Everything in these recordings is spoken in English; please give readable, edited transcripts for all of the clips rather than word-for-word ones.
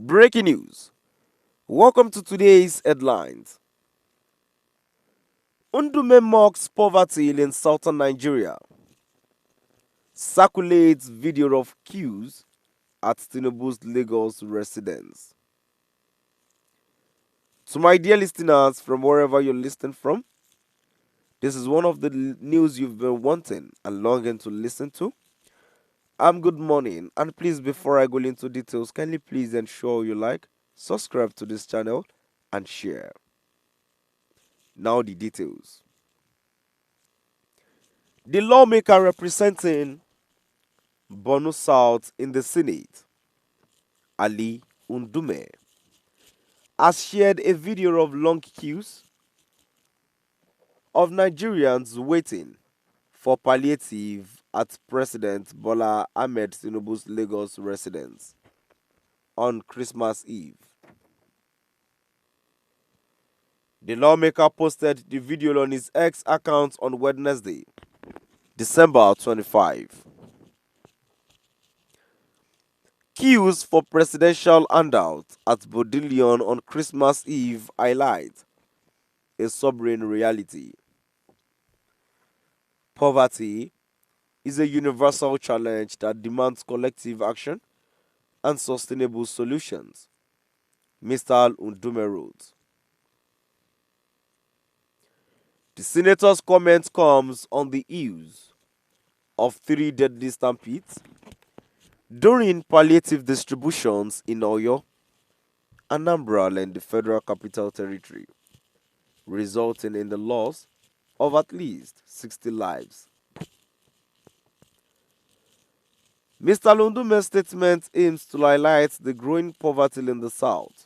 Breaking news. Welcome to today's headlines. Ndume mocks poverty in southern Nigeria. Circulates video of queues at Tinubu's Lagos residence. To my dear listeners from wherever you're listening from, this is one of the news you've been wanting and longing to listen to. Good morning, and please, before I go into details, kindly please ensure you like, subscribe to this channel, and share. Now the details. The lawmaker representing Borno South in the Senate, Ali Ndume, has shared a video of long queues of Nigerians waiting for palliative at President Bola Ahmed Tinubu's Lagos residence on Christmas Eve. The lawmaker posted the video on his X account on Wednesday, December 25. Queues for presidential handout at Bodillion on Christmas Eve highlight a sobering reality. Poverty is a universal challenge that demands collective action and sustainable solutions, Mr. Ndume wrote. The senator's comment comes on the heels of 3 deadly stampedes during palliative distributions in Oyo, Anambra, and the Federal Capital Territory, resulting in the loss of at least 60 lives. Mr. Lundume's statement aims to highlight the growing poverty in the South,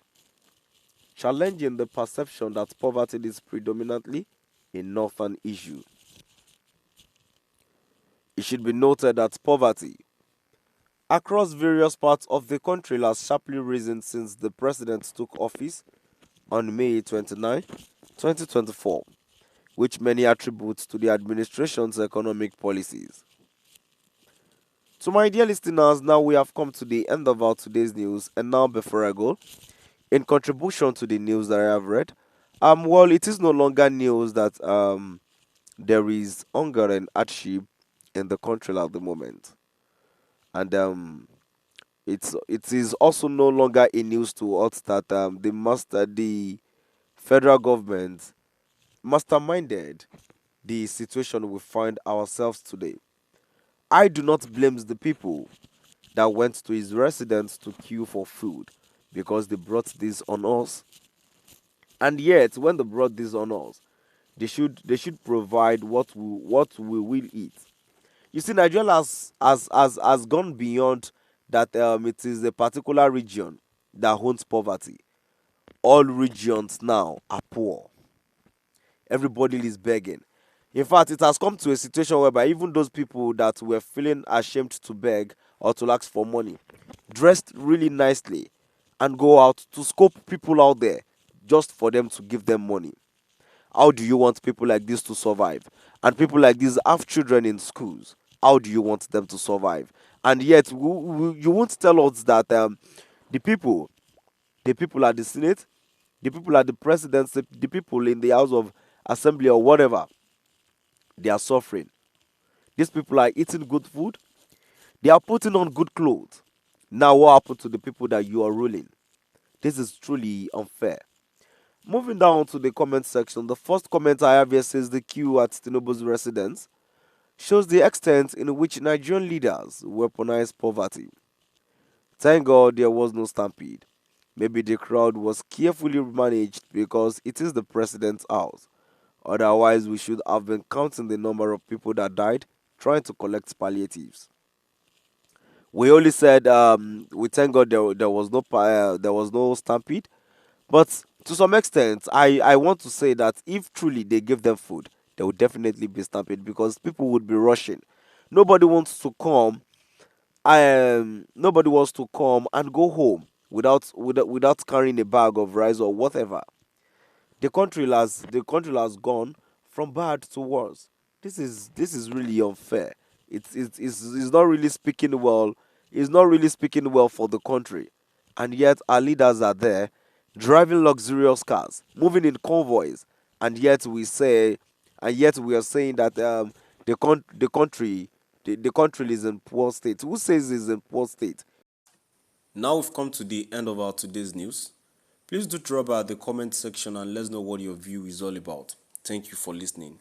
challenging the perception that poverty is predominantly a northern issue. It should be noted that poverty across various parts of the country has sharply risen since the president took office on May 29, 2024, which many attribute to the administration's economic policies. To my dear listeners, now we have come to the end of our today's news, and now before I go, in contribution to the news that I have read, it is no longer news that there is hunger and hardship in the country at the moment, and it is also no longer a news to us that the federal government masterminded the situation we find ourselves today. I do not blame the people that went to his residence to queue for food because they brought this on us. And yet, when they brought this on us, they should provide what we will eat. You see, Nigeria has gone beyond that. It is a particular region that owns poverty. All regions now are poor. Everybody is begging. In fact, it has come to a situation whereby even those people that were feeling ashamed to beg or to ask for money, dressed really nicely, and go out to scope people out there just for them to give them money. How do you want people like this to survive? And people like this have children in schools. How do you want them to survive? And yet, you won't tell us that the people, the people at the Senate, the people at the presidency, the people in the House of Assembly or whatever, they are suffering. These people are eating good food. They are putting on good clothes. Now, what happened to the people that you are ruling? This is truly unfair. Moving down to the comment section, the first comment I have here says the queue at Tinubu's residence shows the extent in which Nigerian leaders weaponize poverty. Thank God there was no stampede. Maybe the crowd was carefully managed because it is the president's house. Otherwise, we should have been counting the number of people that died trying to collect palliatives. We only said we thank God there was no stampede, but to some extent, I want to say that if truly they give them food, there would definitely be stampede because people would be rushing. Nobody wants to come. Nobody wants to come and go home without carrying a bag of rice or whatever. The country has gone from bad to worse. This is really unfair. It's not really speaking well. It's not really speaking well for the country. and yet our leaders are there driving luxurious cars, moving in convoys, and yet we are saying that the country is in poor state. Who says it's in poor state? Now we've come to the end of our today's news. Please do drop by the comment section and let us know what your view is all about. Thank you for listening.